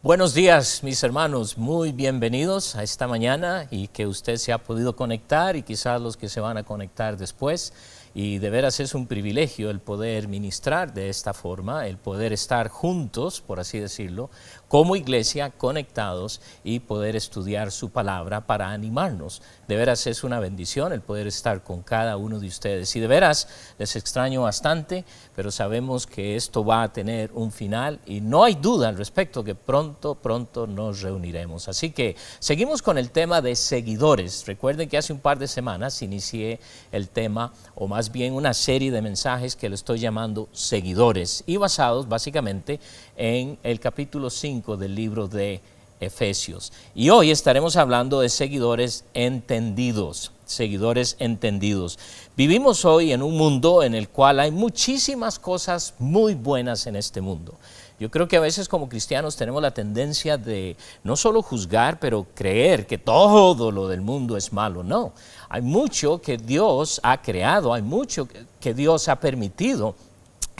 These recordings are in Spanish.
Buenos días, mis hermanos, muy bienvenidos a esta mañana y que usted se ha podido conectar y quizás los que se van a conectar después. Y de veras es un privilegio el poder ministrar de esta forma, el poder estar juntos, por así decirlo, como iglesia, conectados y poder estudiar su palabra para animarnos. De veras es una bendición el poder estar con cada uno de ustedes. Y de veras les extraño bastante, pero sabemos que esto va a tener un final y no hay duda al respecto que pronto nos reuniremos. Así que seguimos con el tema de seguidores. Recuerden que hace un par de semanas inicié el tema, o más bien una serie de mensajes que le estoy llamando seguidores y basados básicamente en el capítulo 5 del libro de Efesios. Y hoy estaremos hablando de seguidores entendidos. Seguidores entendidos. Vivimos hoy en un mundo en el cual hay muchísimas cosas muy buenas en este mundo. Yo creo que a veces como cristianos tenemos la tendencia de no solo juzgar, pero creer que todo lo del mundo es malo. No, hay mucho que Dios ha creado, hay mucho que Dios ha permitido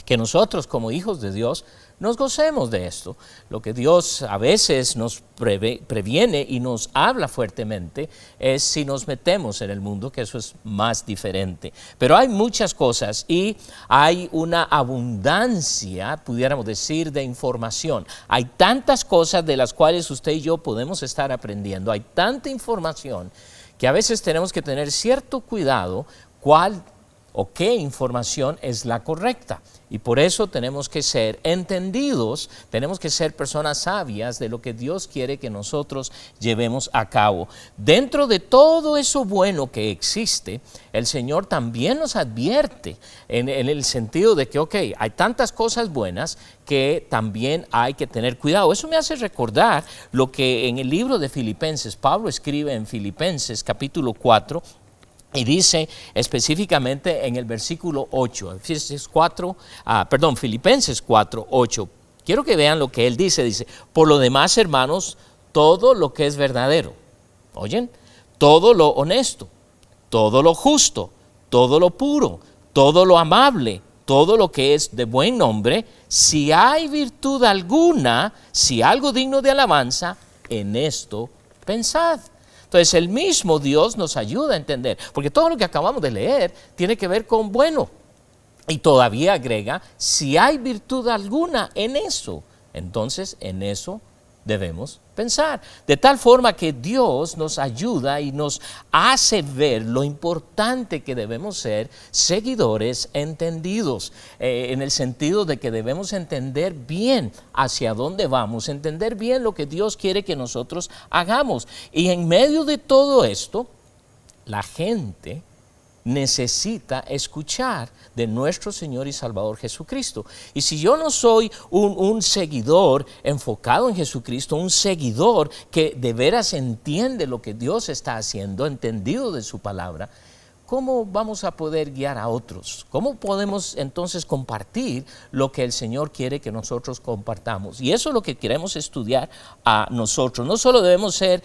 que nosotros como hijos de Dios nos gocemos de esto. Lo que Dios a veces nos previene y nos habla fuertemente es si nos metemos en el mundo, que eso es más diferente. Pero hay muchas cosas y hay una abundancia, pudiéramos decir, de información. Hay tantas cosas de las cuales usted y yo podemos estar aprendiendo. Hay tanta información que a veces tenemos que tener cierto cuidado cuál o qué información es la correcta. Y por eso tenemos que ser entendidos, tenemos que ser personas sabias de lo que Dios quiere que nosotros llevemos a cabo. Dentro de todo eso bueno que existe, el Señor también nos advierte en el sentido de que, hay tantas cosas buenas que también hay que tener cuidado. Eso me hace recordar lo que en el libro de Filipenses, Pablo escribe en Filipenses capítulo 4, y dice específicamente en el versículo 8, Filipenses 4, 8. Quiero que vean lo que él dice, por lo demás, hermanos, todo lo que es verdadero, ¿oyen? Todo lo honesto, todo lo justo, todo lo puro, todo lo amable, todo lo que es de buen nombre, si hay virtud alguna, si algo digno de alabanza, en esto pensad. Entonces el mismo Dios nos ayuda a entender, porque todo lo que acabamos de leer tiene que ver con bueno. Y todavía agrega, si hay virtud alguna en eso, entonces en eso debemos pensar. De tal forma que Dios nos ayuda y nos hace ver lo importante que debemos ser seguidores entendidos, en el sentido de que debemos entender bien hacia dónde vamos, entender bien lo que Dios quiere que nosotros hagamos. Y en medio de todo esto, la gente necesita escuchar de nuestro Señor y Salvador Jesucristo. Y si yo no soy un seguidor enfocado en Jesucristo, un seguidor que de veras entiende lo que Dios está haciendo, entendido de su palabra, ¿cómo vamos a poder guiar a otros? ¿Cómo podemos entonces compartir lo que el Señor quiere que nosotros compartamos? Y eso es lo que queremos estudiar a nosotros. No solo debemos ser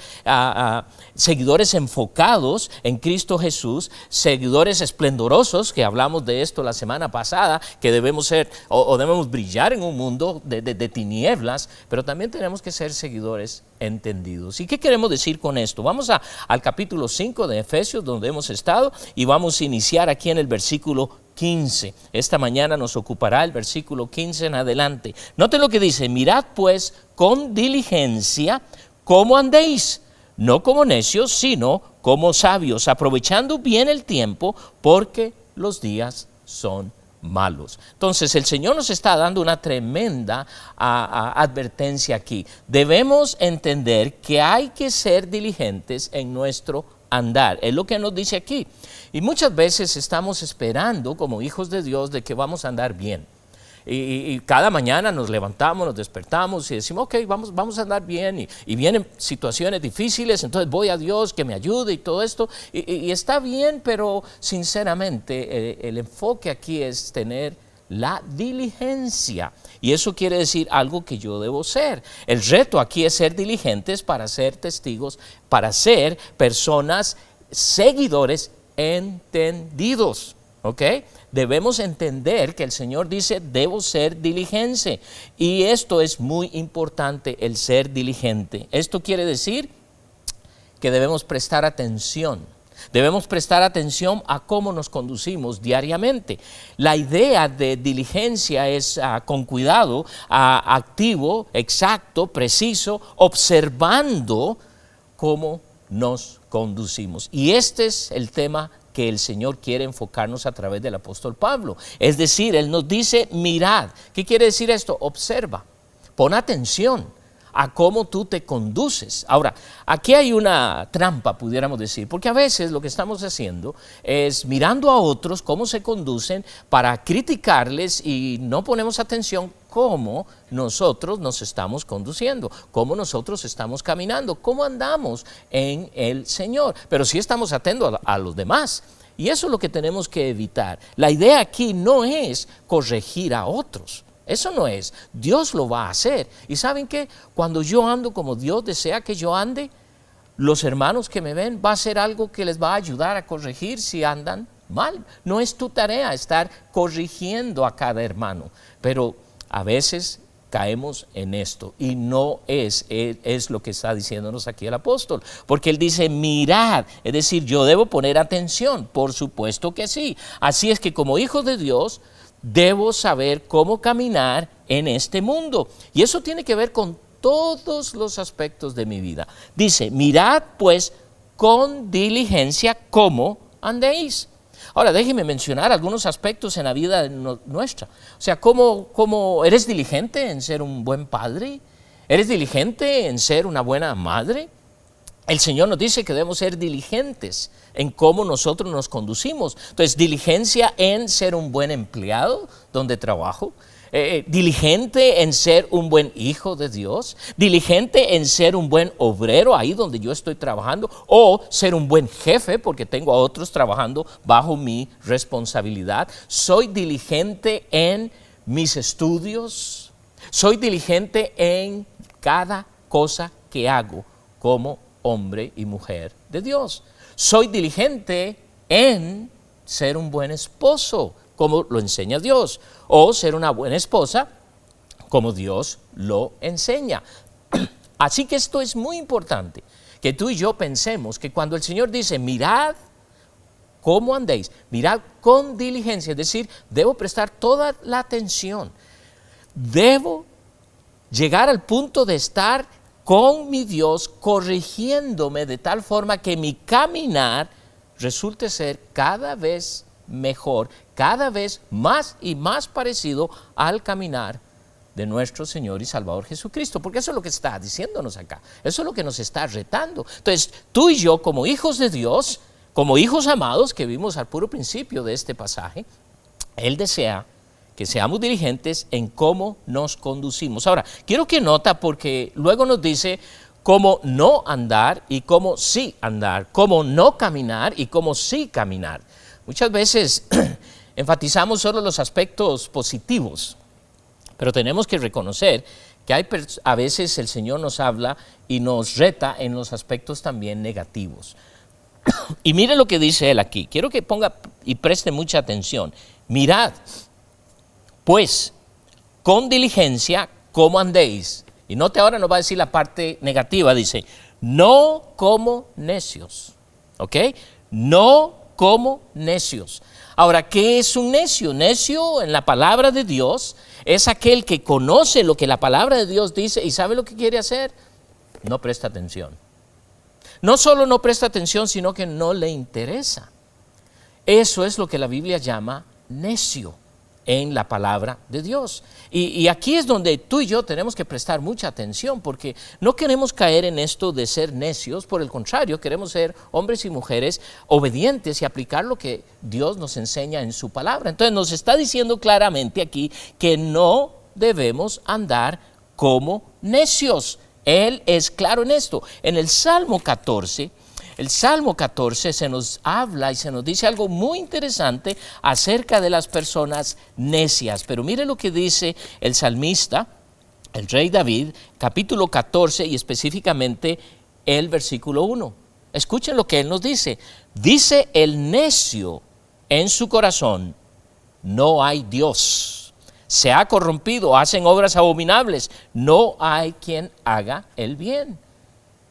seguidores enfocados en Cristo Jesús, seguidores esplendorosos, que hablamos de esto la semana pasada, que debemos ser o debemos brillar en un mundo de tinieblas, pero también tenemos que ser seguidores entendidos. ¿Y qué queremos decir con esto? Vamos al capítulo 5 de Efesios, donde hemos estado, y vamos a iniciar aquí en el versículo 15. Esta mañana nos ocupará el versículo 15 en adelante. Noten lo que dice: mirad pues con diligencia cómo andéis, no como necios, sino como sabios, aprovechando bien el tiempo, porque los días son malos. Entonces el Señor nos está dando una tremenda advertencia aquí. Debemos entender que hay que ser diligentes en nuestro andar, es lo que nos dice aquí. Y muchas veces estamos esperando como hijos de Dios de que vamos a andar bien. Y cada mañana nos levantamos, nos despertamos y decimos, vamos a andar bien. Y vienen situaciones difíciles, entonces voy a Dios que me ayude y todo esto. Y está bien, pero sinceramente el enfoque aquí es tener la diligencia. Y eso quiere decir algo que yo debo ser. El reto aquí es ser diligentes para ser testigos, para ser personas seguidores entendidos. ¿Ok? debemos entender que el Señor dice, debo ser diligente. Y esto es muy importante, el ser diligente. Esto quiere decir que debemos prestar atención. Debemos prestar atención a cómo nos conducimos diariamente. La idea de diligencia es con cuidado, activo, exacto, preciso, observando cómo nos conducimos. Y este es el tema que el Señor quiere enfocarnos a través del apóstol Pablo. Es decir, Él nos dice, mirad. ¿Qué quiere decir esto? Observa, pon atención a cómo tú te conduces. Ahora, aquí hay una trampa, pudiéramos decir, porque a veces lo que estamos haciendo es mirando a otros cómo se conducen para criticarles y no ponemos atención cómo nosotros nos estamos conduciendo, cómo nosotros estamos caminando, cómo andamos en el Señor. Pero sí estamos atentos a los demás. Y eso es lo que tenemos que evitar. La idea aquí no es corregir a otros. Eso no es. Dios lo va a hacer. ¿Y saben qué? Cuando yo ando como Dios desea que yo ande, los hermanos que me ven va a ser algo que les va a ayudar a corregir si andan mal. No es tu tarea estar corrigiendo a cada hermano, pero a veces caemos en esto y no es lo que está diciéndonos aquí el apóstol, porque él dice mirad, es decir, yo debo poner atención, por supuesto que sí. Así es que como hijo de Dios debo saber cómo caminar en este mundo, y eso tiene que ver con todos los aspectos de mi vida. Dice, mirad pues con diligencia cómo andéis. Ahora déjeme mencionar algunos aspectos en la vida nuestra. O sea, ¿cómo eres diligente en ser un buen padre? ¿Eres diligente en ser una buena madre? El Señor nos dice que debemos ser diligentes en cómo nosotros nos conducimos. Entonces, diligencia en ser un buen empleado donde trabajo, diligente en ser un buen hijo de Dios, diligente en ser un buen obrero ahí donde yo estoy trabajando, o ser un buen jefe porque tengo a otros trabajando bajo mi responsabilidad. Soy diligente en mis estudios, soy diligente en cada cosa que hago como hombre y mujer de Dios. Soy diligente en ser un buen esposo, como lo enseña Dios, o ser una buena esposa, como Dios lo enseña. Así que esto es muy importante, que tú y yo pensemos que cuando el Señor dice, mirad cómo andéis, mirad con diligencia, es decir, debo prestar toda la atención, debo llegar al punto de estar con mi Dios corrigiéndome de tal forma que mi caminar resulte ser cada vez mejor, cada vez más y más parecido al caminar de nuestro Señor y Salvador Jesucristo, porque eso es lo que está diciéndonos acá, eso es lo que nos está retando. Entonces, tú y yo como hijos de Dios, como hijos amados que vimos al puro principio de este pasaje, Él desea que seamos diligentes en cómo nos conducimos. Ahora, quiero que nota porque luego nos dice cómo no andar y cómo sí andar, cómo no caminar y cómo sí caminar. Muchas veces enfatizamos solo los aspectos positivos, pero tenemos que reconocer que a veces el Señor nos habla y nos reta en los aspectos también negativos. Y mire lo que dice Él aquí. Quiero que ponga y preste mucha atención. Mirad, pues, con diligencia, ¿cómo andéis? Y note ahora, nos va a decir la parte negativa, dice, no como necios, ¿ok? No como necios. Ahora, ¿qué es un necio? Necio en la palabra de Dios es aquel que conoce lo que la palabra de Dios dice y sabe lo que quiere hacer. No presta atención. No solo no presta atención, sino que no le interesa. Eso es lo que la Biblia llama necio en la palabra de Dios. Y aquí es donde tú y yo tenemos que prestar mucha atención, porque no queremos caer en esto de ser necios, por el contrario, queremos ser hombres y mujeres obedientes y aplicar lo que Dios nos enseña en su palabra. Entonces nos está diciendo claramente aquí que no debemos andar como necios. Él es claro en esto. En el Salmo 14, se nos habla y se nos dice algo muy interesante acerca de las personas necias. Pero mire lo que dice el salmista, el rey David, capítulo 14 y específicamente el versículo 1. Escuchen lo que él nos dice. Dice el necio en su corazón, no hay Dios. Se ha corrompido, hacen obras abominables, no hay quien haga el bien.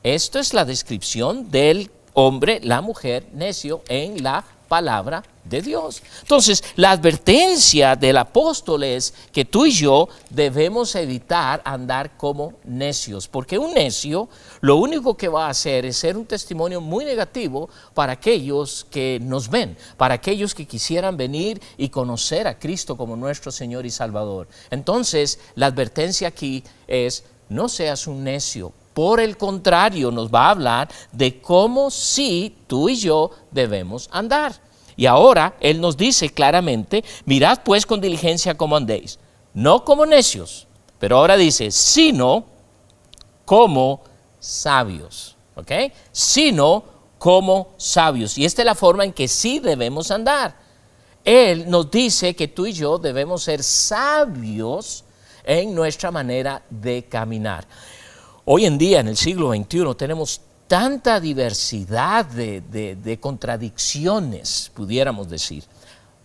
Esto es la descripción del hombre, la mujer necio en la palabra de Dios. Entonces, la advertencia del apóstol es que tú y yo debemos evitar andar como necios, porque un necio lo único que va a hacer es ser un testimonio muy negativo para aquellos que nos ven, para aquellos que quisieran venir y conocer a Cristo como nuestro Señor y Salvador. Entonces, la advertencia aquí es: no seas un necio. Por el contrario, nos va a hablar de cómo sí tú y yo debemos andar. Y ahora Él nos dice claramente: mirad pues con diligencia cómo andéis, no como necios, pero ahora dice, sino como sabios, ¿ok? Sino como sabios. Y esta es la forma en que sí debemos andar. Él nos dice que tú y yo debemos ser sabios en nuestra manera de caminar. Hoy en día, en el siglo XXI, tenemos tanta diversidad de contradicciones, pudiéramos decir,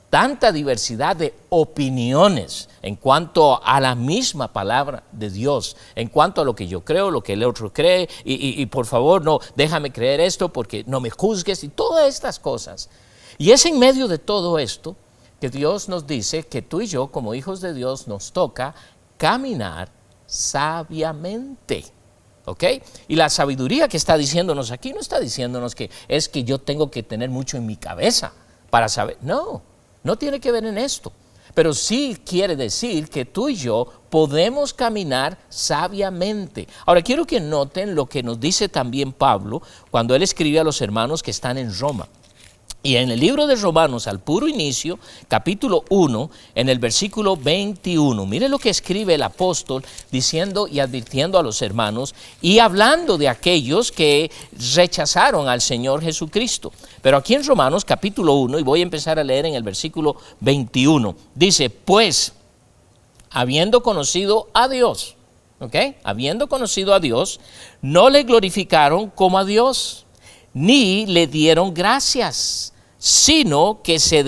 tanta diversidad de opiniones en cuanto a la misma palabra de Dios, en cuanto a lo que yo creo, lo que el otro cree, y por favor, no, déjame creer esto porque no me juzgues, y todas estas cosas. Y es en medio de todo esto que Dios nos dice que tú y yo, como hijos de Dios, nos toca caminar sabiamente. ¿Ok? Y la sabiduría que está diciéndonos aquí no está diciéndonos que es que yo tengo que tener mucho en mi cabeza para saber. No, no tiene que ver en esto. Pero sí quiere decir que tú y yo podemos caminar sabiamente. Ahora quiero que noten lo que nos dice también Pablo cuando él escribe a los hermanos que están en Roma. Y en el libro de Romanos, al puro inicio, capítulo 1, en el versículo 21, mire lo que escribe el apóstol diciendo y advirtiendo a los hermanos y hablando de aquellos que rechazaron al Señor Jesucristo. Pero aquí en Romanos, capítulo 1, y voy a empezar a leer en el versículo 21, dice, pues, habiendo conocido a Dios, ¿ok? Habiendo conocido a Dios, no le glorificaron como a Dios, ni le dieron gracias, sino que se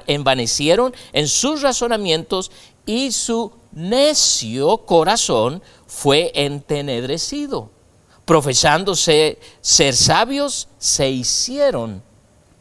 envanecieron en sus razonamientos y su necio corazón fue entenebrecido. Profesándose ser sabios, se hicieron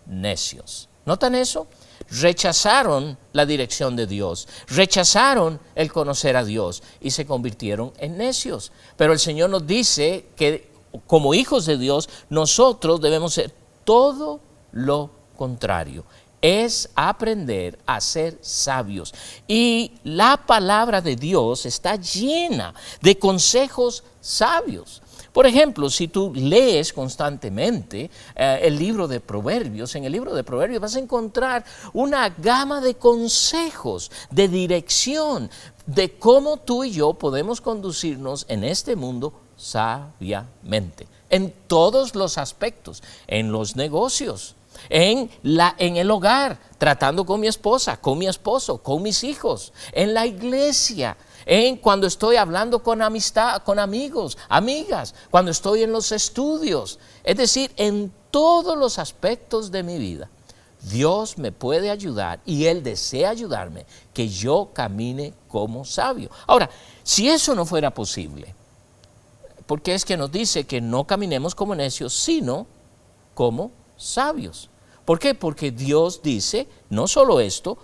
necios. ¿Notan eso? Rechazaron la dirección de Dios, rechazaron el conocer a Dios y se convirtieron en necios. Pero el Señor nos dice que como hijos de Dios, nosotros debemos ser todo lo contrario. Es aprender a ser sabios. Y la palabra de Dios está llena de consejos sabios. Por ejemplo, si tú lees constantemente el libro de Proverbios, en el libro de Proverbios vas a encontrar una gama de consejos, de dirección, de cómo tú y yo podemos conducirnos en este mundo sabiamente, en todos los aspectos, en los negocios, en el hogar, tratando con mi esposa, con mi esposo, con mis hijos, en la iglesia, en cuando estoy hablando con amistad, con amigos, amigas, cuando estoy en los estudios, es decir, en todos los aspectos de mi vida. Dios me puede ayudar y Él desea ayudarme que yo camine como sabio. Ahora, si eso no fuera posible, porque es que nos dice que no caminemos como necios, sino como sabios. ¿Por qué? Porque Dios dice, no solo esto,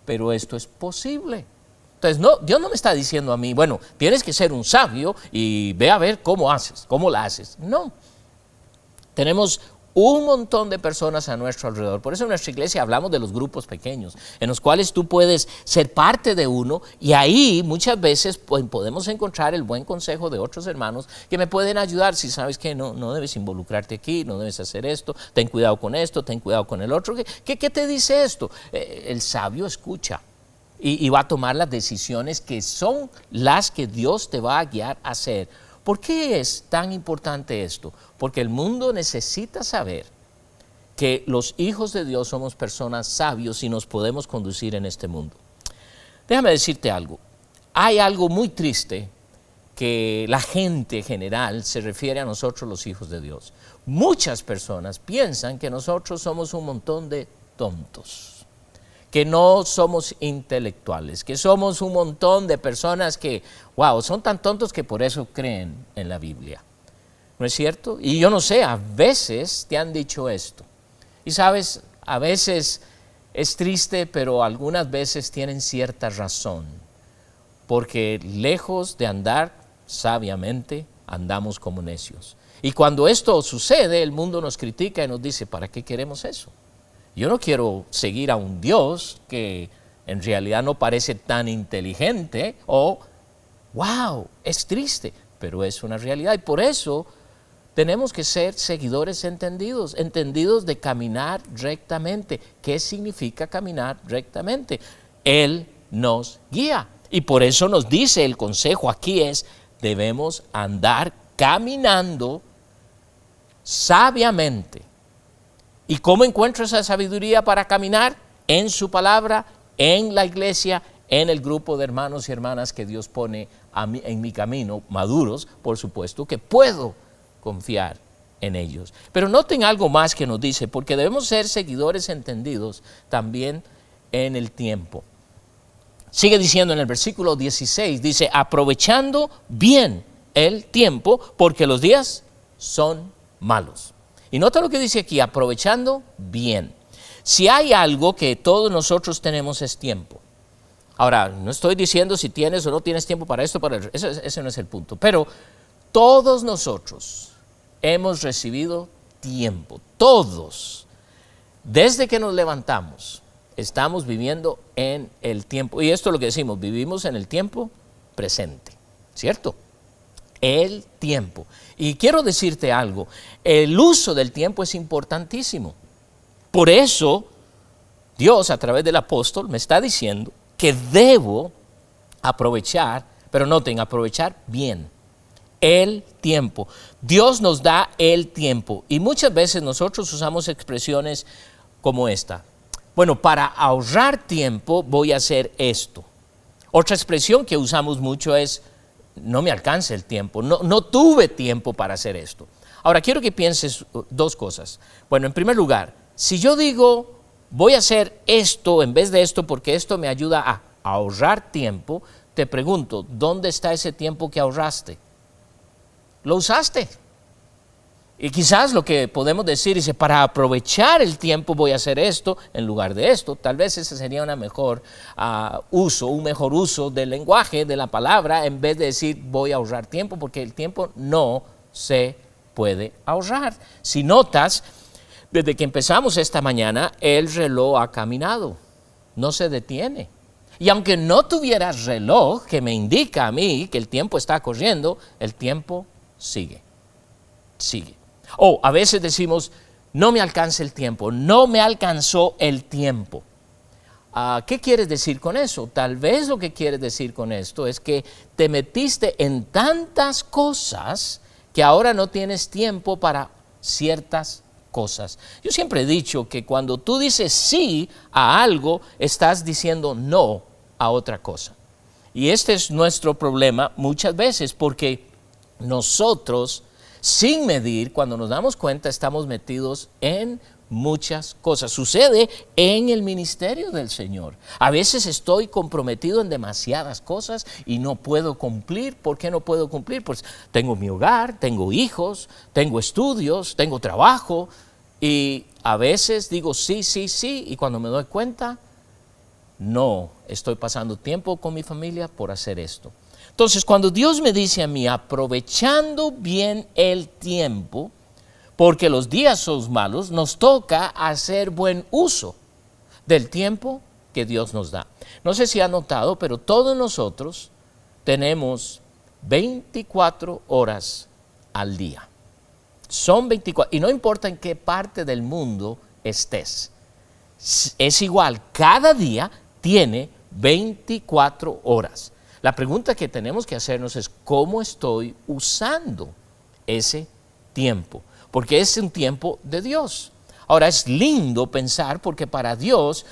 pero esto es posible. Entonces, Dios no me está diciendo a mí, bueno, tienes que ser un sabio y ve a ver cómo la haces. No. Tenemos un montón de personas a nuestro alrededor. Por eso en nuestra iglesia hablamos de los grupos pequeños, en los cuales tú puedes ser parte de uno y ahí muchas veces podemos encontrar el buen consejo de otros hermanos que me pueden ayudar. Si sabes que no debes involucrarte aquí, no debes hacer esto, ten cuidado con esto, ten cuidado con el otro. ¿Qué te dice esto? El sabio escucha y va a tomar las decisiones que son las que Dios te va a guiar a hacer. ¿Por qué es tan importante esto? Porque el mundo necesita saber que los hijos de Dios somos personas sabios y nos podemos conducir en este mundo. Déjame decirte algo. Hay algo muy triste que la gente general se refiere a nosotros los hijos de Dios. Muchas personas piensan que nosotros somos un montón de tontos, que no somos intelectuales, que somos un montón de personas que, wow, son tan tontos que por eso creen en la Biblia. ¿No es cierto? Y yo no sé, a veces te han dicho esto. Y sabes, a veces es triste, pero algunas veces tienen cierta razón. Porque lejos de andar sabiamente, andamos como necios. Y cuando esto sucede, el mundo nos critica y nos dice, ¿para qué queremos eso? Yo no quiero seguir a un Dios que en realidad no parece tan inteligente o, wow, es triste, pero es una realidad. Y por eso tenemos que ser seguidores entendidos de caminar rectamente. ¿Qué significa caminar rectamente? Él nos guía. Y por eso nos dice el consejo aquí es, debemos andar caminando sabiamente. ¿Y cómo encuentro esa sabiduría para caminar? En su palabra, en la iglesia, en el grupo de hermanos y hermanas que Dios pone en mi camino, maduros, por supuesto, que puedo confiar en ellos. Pero noten algo más que nos dice, porque debemos ser seguidores entendidos también en el tiempo. Sigue diciendo en el versículo 16, dice, aprovechando bien el tiempo, porque los días son malos. Y nota lo que dice aquí, aprovechando bien. Si hay algo que todos nosotros tenemos es tiempo. Ahora, no estoy diciendo si tienes o no tienes tiempo para esto, ese no es el punto. Pero todos nosotros hemos recibido tiempo. Todos. Desde que nos levantamos, estamos viviendo en el tiempo. Y esto es lo que decimos, vivimos en el tiempo presente. ¿Cierto? El tiempo. Y quiero decirte algo, el uso del tiempo es importantísimo. Por eso, Dios a través del apóstol me está diciendo que debo aprovechar, pero noten, aprovechar bien el tiempo. Dios nos da el tiempo y muchas veces nosotros usamos expresiones como esta. Bueno, para ahorrar tiempo voy a hacer esto. Otra expresión que usamos mucho es, no me alcanza el tiempo, no tuve tiempo para hacer esto. Ahora, quiero que pienses dos cosas. Bueno, en primer lugar, si yo digo, voy a hacer esto en vez de esto porque esto me ayuda a ahorrar tiempo, te pregunto, ¿dónde está ese tiempo que ahorraste? ¿Lo usaste? Y quizás lo que podemos decir es, para aprovechar el tiempo voy a hacer esto en lugar de esto. Tal vez ese sería un mejor uso del lenguaje, de la palabra, en vez de decir voy a ahorrar tiempo, porque el tiempo no se puede ahorrar. Si notas, desde que empezamos esta mañana, el reloj ha caminado, no se detiene. Y aunque no tuviera reloj que me indica a mí que el tiempo está corriendo, el tiempo sigue. O a veces decimos, no me alcanza el tiempo, no me alcanzó el tiempo. ¿Qué quieres decir con eso? Tal vez lo que quieres decir con esto es que te metiste en tantas cosas que ahora no tienes tiempo para ciertas cosas. Yo siempre he dicho que cuando tú dices sí a algo, estás diciendo no a otra cosa. Y este es nuestro problema muchas veces, porque nosotros, sin medir, cuando nos damos cuenta, estamos metidos en muchas cosas. Sucede en el ministerio del Señor. A veces estoy comprometido en demasiadas cosas y no puedo cumplir. ¿Por qué no puedo cumplir? Pues tengo mi hogar, tengo hijos, tengo estudios, tengo trabajo y a veces digo sí, y cuando me doy cuenta, no estoy pasando tiempo con mi familia por hacer esto. Entonces, cuando Dios me dice a mí, aprovechando bien el tiempo, porque los días son malos, nos toca hacer buen uso del tiempo que Dios nos da. No sé si han notado, pero todos nosotros tenemos 24 horas al día. Son 24, y no importa en qué parte del mundo estés. Es igual, cada día tiene 24 horas. La pregunta que tenemos que hacernos es, ¿cómo estoy usando ese tiempo? Porque es un tiempo de Dios. Ahora, es lindo pensar porque para Dios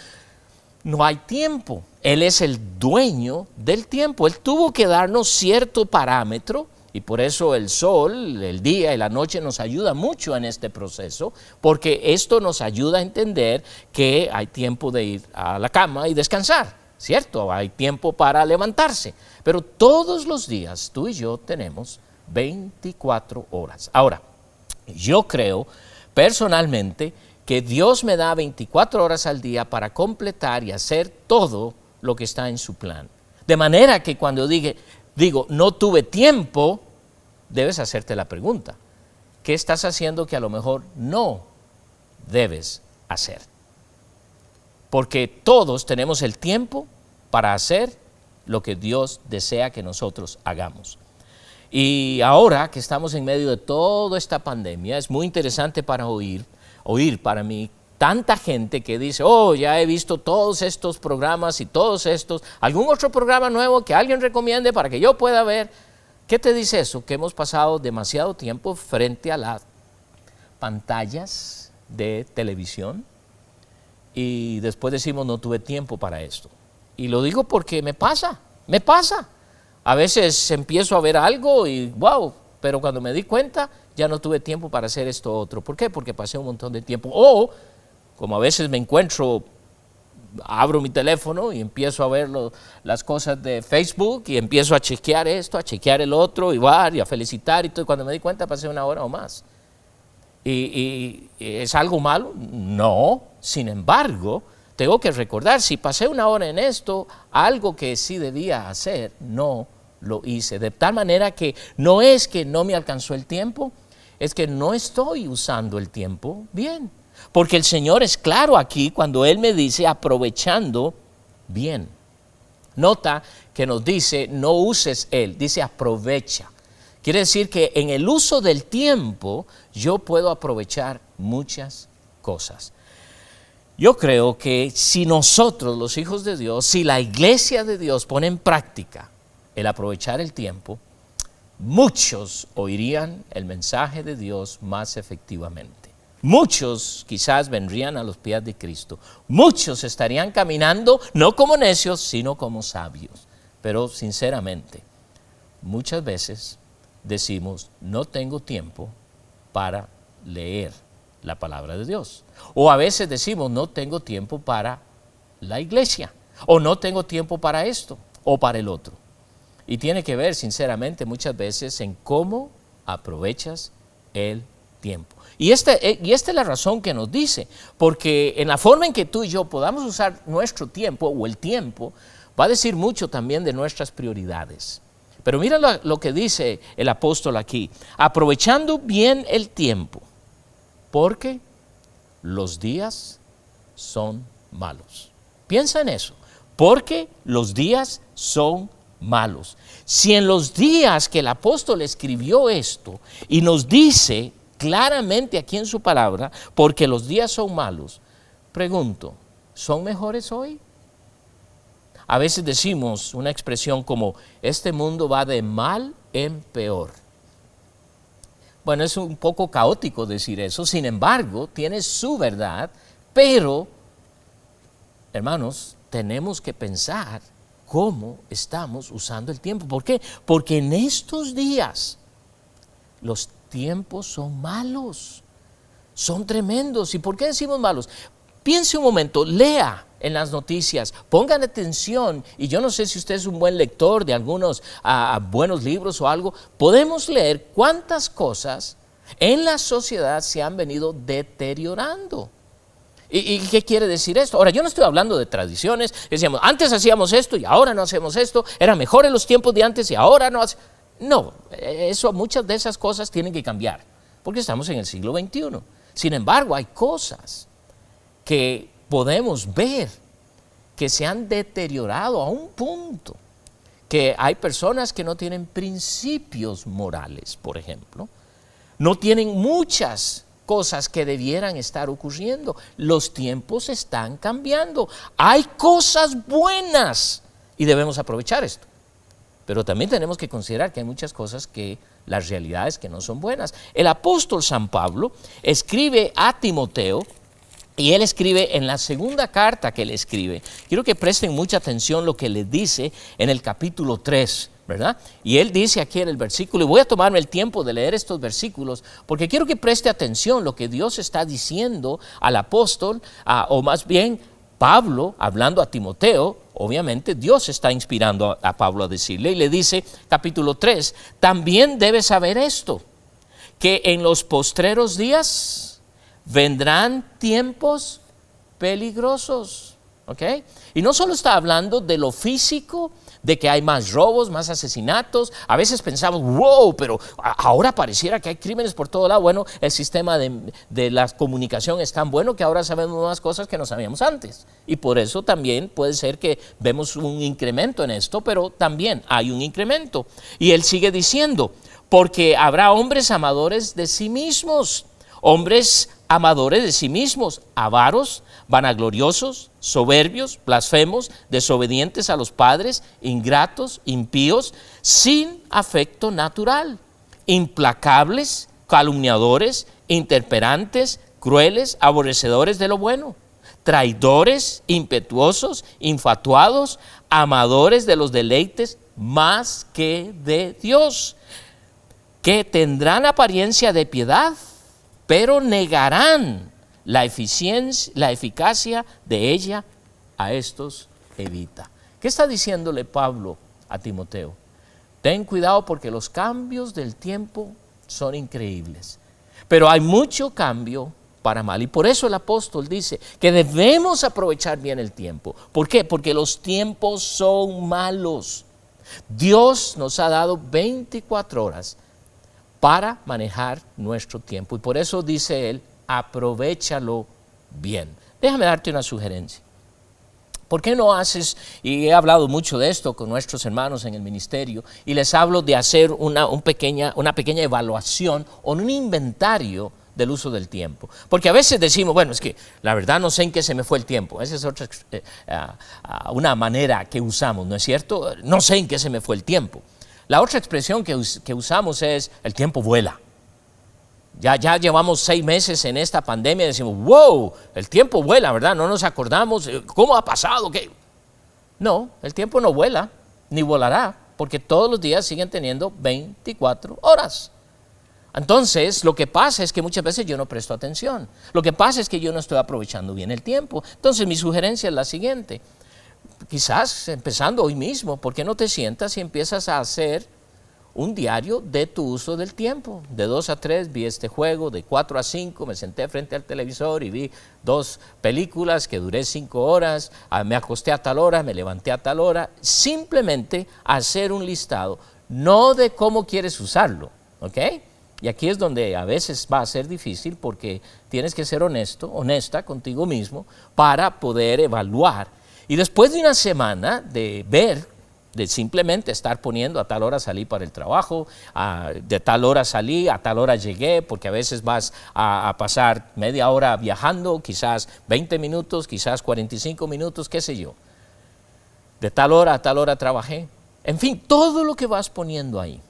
no hay tiempo. Él es el dueño del tiempo. Él tuvo que darnos cierto parámetro Y por eso el sol, el día y la noche nos ayuda mucho en este proceso, porque esto nos ayuda a entender que hay tiempo de ir a la cama y descansar, ¿cierto? Hay tiempo para levantarse. Pero todos los días tú y yo tenemos 24 horas. Ahora, yo creo personalmente que Dios me da 24 horas al día para completar y hacer todo lo que está en su plan. De manera que cuando digo, no tuve tiempo, debes hacerte la pregunta, ¿qué estás haciendo que a lo mejor no debes hacer? Porque todos tenemos el tiempo para hacer lo que Dios desea que nosotros hagamos. Y ahora que estamos en medio de toda esta pandemia, es muy interesante para oír para mí tanta gente que dice, oh, ya he visto todos estos programas y todos estos, algún otro programa nuevo que alguien recomiende para que yo pueda ver. ¿Qué te dice eso? Que hemos pasado demasiado tiempo frente a las pantallas de televisión y después decimos, no tuve tiempo para esto. Y lo digo porque me pasa. A veces empiezo a ver algo y wow, pero cuando me di cuenta ya no tuve tiempo para hacer esto otro. ¿Por qué? Porque pasé un montón de tiempo. O, como a veces me encuentro, abro mi teléfono y empiezo a ver las cosas de Facebook y empiezo a chequear esto, a chequear el otro y a felicitar y todo. Y cuando me di cuenta pasé una hora o más. ¿Y es algo malo? No. Sin embargo, tengo que recordar, si pasé una hora en esto, algo que sí debía hacer, no lo hice. De tal manera que no es que no me alcanzó el tiempo, es que no estoy usando el tiempo bien. Porque el Señor es claro aquí cuando Él me dice aprovechando bien. Nota que nos dice no uses Él, dice aprovecha. Quiere decir que en el uso del tiempo yo puedo aprovechar muchas cosas. Yo creo que si nosotros, los hijos de Dios, si la iglesia de Dios pone en práctica el aprovechar el tiempo, muchos oirían el mensaje de Dios más efectivamente. Muchos quizás vendrían a los pies de Cristo. Muchos estarían caminando no como necios, sino como sabios. Pero sinceramente, muchas veces decimos, no tengo tiempo para leer la palabra de Dios. O a veces decimos, no tengo tiempo para la iglesia. O no tengo tiempo para esto o para el otro. Y tiene que ver, sinceramente, muchas veces en cómo aprovechas el tiempo. Y esta es la razón que nos dice, porque en la forma en que tú y yo podamos usar nuestro tiempo o el tiempo, va a decir mucho también de nuestras prioridades. Pero mira lo que dice el apóstol aquí, aprovechando bien el tiempo, porque los días son malos. Piensa en eso, porque los días son malos. Si en los días que el apóstol escribió esto y nos dice claramente aquí en su palabra, porque los días son malos, pregunto, ¿son mejores hoy? A veces decimos una expresión como, este mundo va de mal en peor. Bueno, es un poco caótico decir eso, sin embargo, tiene su verdad, pero, hermanos, tenemos que pensar cómo estamos usando el tiempo. ¿Por qué? Porque en estos días los tiempos son malos, son tremendos. ¿Y por qué decimos malos? Piense un momento, lea en las noticias, pongan atención, y yo no sé si usted es un buen lector de algunos buenos libros o algo, podemos leer cuántas cosas en la sociedad se han venido deteriorando. ¿Y qué quiere decir esto? Ahora, yo no estoy hablando de tradiciones, decíamos, antes hacíamos esto y ahora no hacemos esto, era mejor en los tiempos de antes y ahora no hacemos. No, muchas de esas cosas tienen que cambiar, porque estamos en el siglo XXI. Sin embargo, hay cosas que podemos ver que se han deteriorado a un punto, que hay personas que no tienen principios morales, por ejemplo, no tienen muchas cosas que debieran estar ocurriendo. Los tiempos están cambiando, hay cosas buenas y debemos aprovechar esto. Pero también tenemos que considerar que hay muchas cosas que las realidades que no son buenas. El apóstol San Pablo escribe a Timoteo, y él escribe en la segunda carta que él escribe. Quiero que presten mucha atención lo que le dice en el capítulo 3 ¿verdad? Y él dice aquí en el versículo, y voy a tomarme el tiempo de leer estos versículos, porque quiero que preste atención lo que Dios está diciendo al apóstol, o más bien Pablo, hablando a Timoteo. Obviamente Dios está inspirando a Pablo a decirle, y le dice, capítulo 3, también debes saber esto, que en los postreros días vendrán tiempos peligrosos, ¿ok? Y no solo está hablando de lo físico, de que hay más robos, más asesinatos. A veces pensamos, wow, pero ahora pareciera que hay crímenes por todo lado. Bueno, el sistema de la comunicación es tan bueno que ahora sabemos más cosas que no sabíamos antes. Y por eso también puede ser que vemos un incremento en esto, pero también hay un incremento. Y él sigue diciendo, porque habrá hombres amadores de sí mismos, hombres amadores de sí mismos, avaros, vanagloriosos, soberbios, blasfemos, desobedientes a los padres, ingratos, impíos, sin afecto natural, implacables, calumniadores, intemperantes, crueles, aborrecedores de lo bueno, traidores, impetuosos, infatuados, amadores de los deleites más que de Dios, que tendrán apariencia de piedad, pero negarán la eficacia de ella. A estos evita. ¿Qué está diciéndole Pablo a Timoteo? Ten cuidado porque los cambios del tiempo son increíbles, pero hay mucho cambio para mal, y por eso el apóstol dice que debemos aprovechar bien el tiempo. ¿Por qué? Porque los tiempos son malos. Dios nos ha dado 24 horas para manejar nuestro tiempo, y por eso dice él, aprovéchalo bien. Déjame darte una sugerencia. ¿Por qué no haces, y he hablado mucho de esto con nuestros hermanos en el ministerio, y les hablo de hacer una pequeña evaluación o un inventario del uso del tiempo? Porque a veces decimos, bueno, es que la verdad no sé en qué se me fue el tiempo. Esa es otra una manera que usamos, ¿no es cierto? No sé en qué se me fue el tiempo. La otra expresión que usamos es, el tiempo vuela. Ya llevamos 6 meses en esta pandemia y decimos, wow, el tiempo vuela, ¿verdad? No nos acordamos, ¿cómo ha pasado? ¿Qué? No, el tiempo no vuela, ni volará, porque todos los días siguen teniendo 24 horas. Entonces, lo que pasa es que muchas veces yo no presto atención. Lo que pasa es que yo no estoy aprovechando bien el tiempo. Entonces, mi sugerencia es la siguiente. Quizás empezando hoy mismo, ¿por qué no te sientas y empiezas a hacer un diario de tu uso del tiempo? De 2 a 3 vi este juego, de 4 a 5 me senté frente al televisor y vi 2 películas que duré 5 horas, me acosté a tal hora, me levanté a tal hora. Simplemente hacer un listado, no de cómo quieres usarlo, ¿ok? Y aquí es donde a veces va a ser difícil, porque tienes que ser honesta contigo mismo para poder evaluar. Y después de una semana de ver, de simplemente estar poniendo a tal hora salí para el trabajo, de tal hora salí, a tal hora llegué, porque a veces vas a pasar media hora viajando, quizás 20 minutos, quizás 45 minutos, qué sé yo. De tal hora a tal hora trabajé. En fin, todo lo que vas poniendo ahí.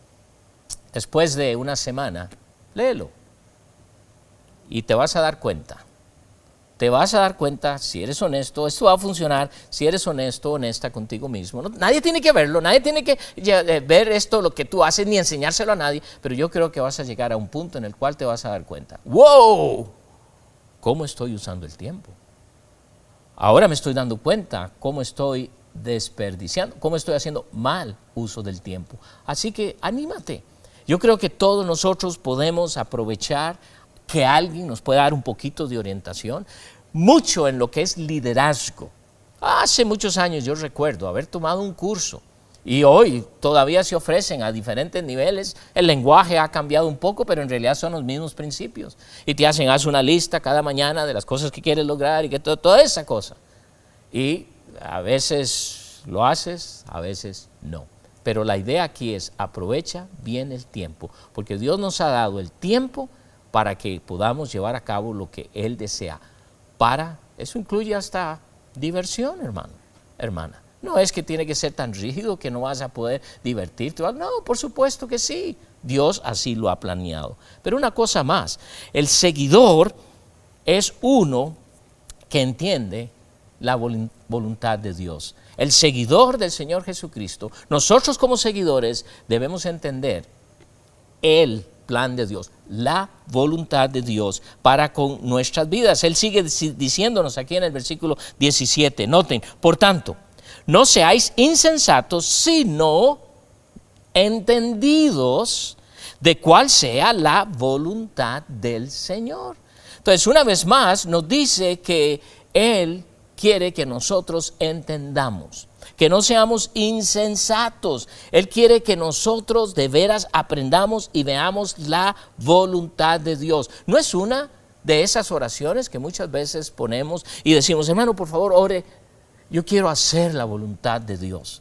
Después de una semana, léelo y te vas a dar cuenta. Te vas a dar cuenta si eres honesto. Esto va a funcionar si eres honesto, honesta contigo mismo. No, nadie tiene que verlo, nadie tiene que ver esto, lo que tú haces, ni enseñárselo a nadie, pero yo creo que vas a llegar a un punto en el cual te vas a dar cuenta. ¡Wow! ¿Cómo estoy usando el tiempo? Ahora me estoy dando cuenta cómo estoy desperdiciando, cómo estoy haciendo mal uso del tiempo. Así que anímate. Yo creo que todos nosotros podemos aprovechar que alguien nos pueda dar un poquito de orientación, mucho en lo que es liderazgo. Hace muchos años yo recuerdo haber tomado un curso, y hoy todavía se ofrecen a diferentes niveles. El lenguaje ha cambiado un poco, pero en realidad son los mismos principios. Y te hacen, haz una lista cada mañana de las cosas que quieres lograr y que toda esa cosa. Y a veces lo haces, a veces no. Pero la idea aquí es, aprovecha bien el tiempo, porque Dios nos ha dado el tiempo para que podamos llevar a cabo lo que Él desea. Eso incluye hasta diversión, hermano, hermana. No es que tiene que ser tan rígido que no vas a poder divertirte. No, por supuesto que sí. Dios así lo ha planeado. Pero una cosa más, el seguidor es uno que entiende la voluntad de Dios. el seguidor del Señor Jesucristo, nosotros como seguidores debemos entender el plan de Dios, la voluntad de Dios para con nuestras vidas. Él sigue diciéndonos aquí en el versículo 17, noten, por tanto, no seáis insensatos, sino entendidos de cuál sea la voluntad del Señor. Entonces, una vez más, nos dice que Él quiere que nosotros entendamos, que no seamos insensatos. Él quiere que nosotros de veras aprendamos y veamos la voluntad de Dios. No es una de esas oraciones que muchas veces ponemos y decimos, hermano, por favor, ore, yo quiero hacer la voluntad de Dios.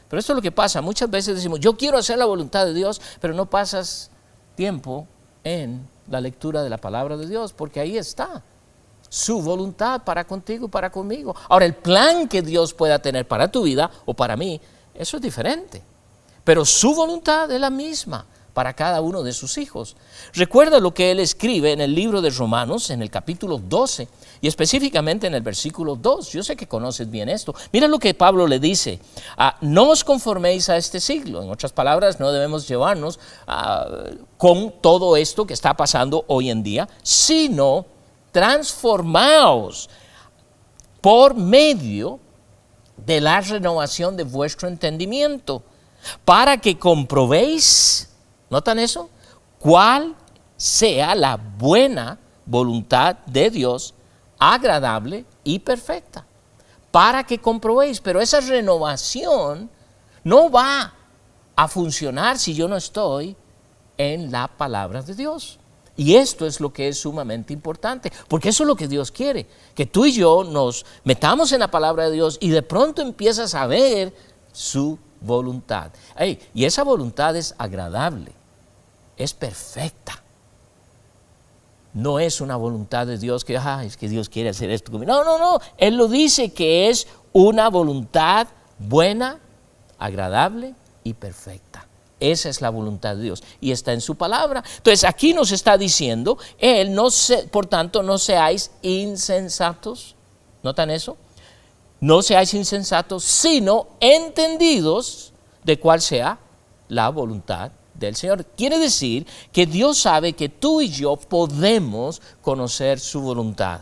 Pero esto es lo que pasa, muchas veces decimos, yo quiero hacer la voluntad de Dios, pero no pasas tiempo en la lectura de la palabra de Dios, porque ahí está su voluntad para contigo y para conmigo. Ahora, el plan que Dios pueda tener para tu vida o para mí, eso es diferente. Pero su voluntad es la misma para cada uno de sus hijos. Recuerda lo que él escribe en el libro de Romanos, en el capítulo 12, y específicamente en el versículo 2. Yo sé que conoces bien esto. Mira lo que Pablo le dice, no os conforméis a este siglo. En otras palabras, no debemos llevarnos con todo esto que está pasando hoy en día, sino transformaos por medio de la renovación de vuestro entendimiento, para que comprobéis, ¿notan eso? Cuál sea la buena voluntad de Dios, agradable y perfecta. Para que comprobéis, pero esa renovación no va a funcionar si yo no estoy en la palabra de Dios. Y esto es lo que es sumamente importante, porque eso es lo que Dios quiere, que tú y yo nos metamos en la palabra de Dios y de pronto empiezas a ver su voluntad. Y esa voluntad es agradable, es perfecta. No es una voluntad de Dios que, es que Dios quiere hacer esto conmigo. No. Él lo dice que es una voluntad buena, agradable y perfecta. Esa es la voluntad de Dios y está en su palabra. Entonces aquí nos está diciendo, por tanto, no seáis insensatos. ¿Notan eso? No seáis insensatos, sino entendidos de cuál sea la voluntad del Señor. Quiere decir que Dios sabe que tú y yo podemos conocer su voluntad.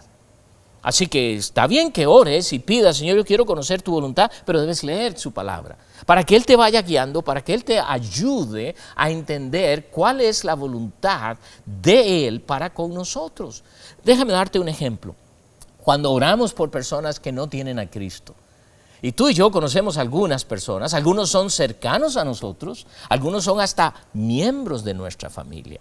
Así que está bien que ores y pidas, Señor, yo quiero conocer tu voluntad, pero debes leer su palabra, para que Él te vaya guiando, para que Él te ayude a entender cuál es la voluntad de Él para con nosotros. Déjame darte un ejemplo. Cuando oramos por personas que no tienen a Cristo, y tú y yo conocemos algunas personas, algunos son cercanos a nosotros, algunos son hasta miembros de nuestra familia.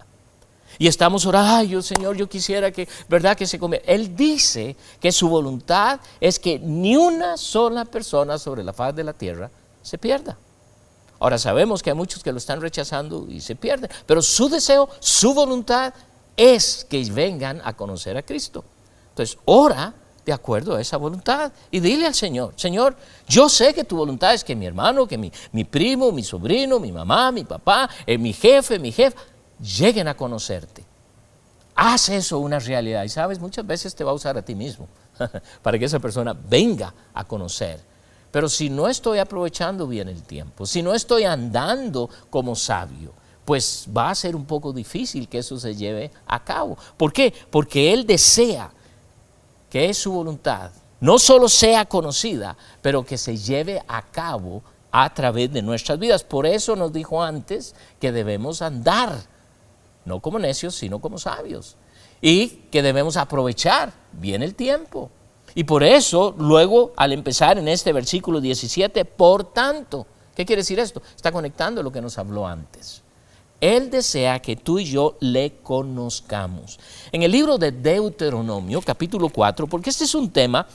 Y estamos orando, Señor, yo quisiera que, ¿verdad? Que se convierta. Él dice que su voluntad es que ni una sola persona sobre la faz de la tierra se pierda. Ahora sabemos que hay muchos que lo están rechazando y se pierden, pero su deseo, su voluntad es que vengan a conocer a Cristo. Entonces, ora de acuerdo a esa voluntad y dile al Señor, Señor, yo sé que tu voluntad es que mi hermano, que mi primo, mi sobrino, mi mamá, mi papá, mi jefe, mi jefa, lleguen a conocerte. Haz eso una realidad y sabes, muchas veces te va a usar a ti mismo para que esa persona venga a conocer. Pero si no estoy aprovechando bien el tiempo, si no estoy andando como sabio, pues va a ser un poco difícil que eso se lleve a cabo. ¿Por qué? Porque Él desea que su voluntad no solo sea conocida, pero que se lleve a cabo a través de nuestras vidas. Por eso nos dijo antes que debemos andar, no como necios, sino como sabios. Y que debemos aprovechar bien el tiempo. Y por eso, luego, al empezar en este versículo 17, por tanto, ¿qué quiere decir esto? Está conectando lo que nos habló antes. Él desea que tú y yo le conozcamos. En el libro de Deuteronomio, capítulo 4, porque este es un tema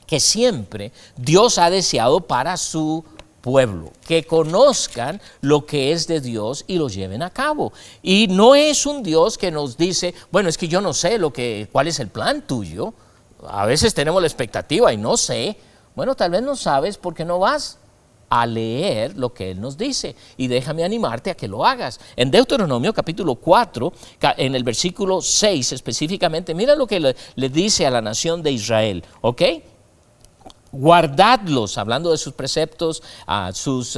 que siempre Dios ha deseado para su pueblo, que conozcan lo que es de Dios y lo lleven a cabo. Y no es un Dios que nos dice, bueno, es que yo no sé cuál es el plan tuyo. A veces tenemos la expectativa y no sé. Bueno, tal vez no sabes porque no vas a leer lo que Él nos dice. Y déjame animarte a que lo hagas. En Deuteronomio capítulo 4, en el versículo 6 específicamente, mira lo que le dice a la nación de Israel, ¿ok? Guardadlos, hablando de sus preceptos, sus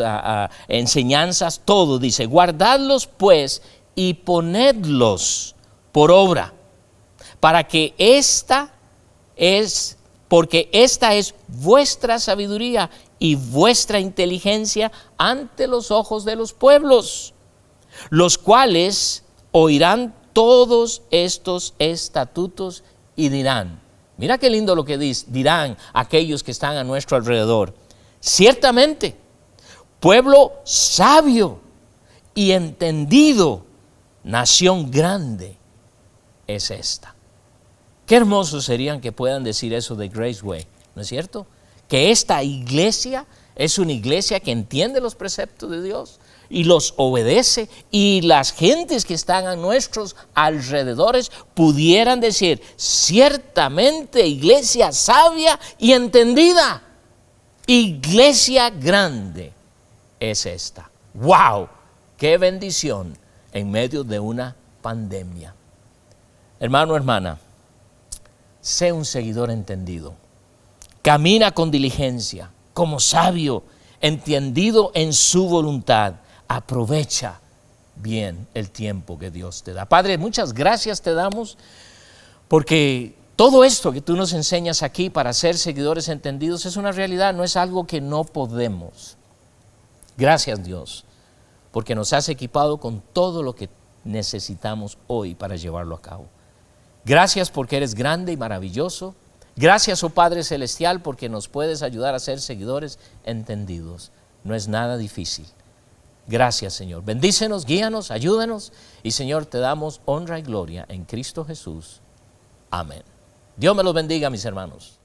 enseñanzas, todo dice, guardadlos pues y ponedlos por obra, porque esta es vuestra sabiduría y vuestra inteligencia ante los ojos de los pueblos, los cuales oirán todos estos estatutos y dirán, mira qué lindo lo que dirán aquellos que están a nuestro alrededor, ciertamente, pueblo sabio y entendido, nación grande es esta. Qué hermoso serían que puedan decir eso de Graceway, ¿no es cierto? Que esta iglesia es una iglesia que entiende los preceptos de Dios y los obedece, y las gentes que están a nuestros alrededores pudieran decir, ciertamente iglesia sabia y entendida, iglesia grande es esta. ¡Wow! ¡Qué bendición en medio de una pandemia! Hermano, hermana, sé un seguidor entendido. Camina con diligencia, como sabio, entendido en su voluntad. Aprovecha bien el tiempo que Dios te da. Padre, muchas gracias te damos, porque todo esto que tú nos enseñas aquí para ser seguidores entendidos es una realidad, no es algo que no podemos. Gracias, Dios, porque nos has equipado con todo lo que necesitamos hoy para llevarlo a cabo. Gracias porque eres grande y maravilloso. Gracias, oh Padre Celestial, porque nos puedes ayudar a ser seguidores entendidos. No es nada difícil. Gracias, Señor. Bendícenos, guíanos, ayúdanos. Y, Señor, te damos honra y gloria en Cristo Jesús. Amén. Dios me los bendiga, mis hermanos.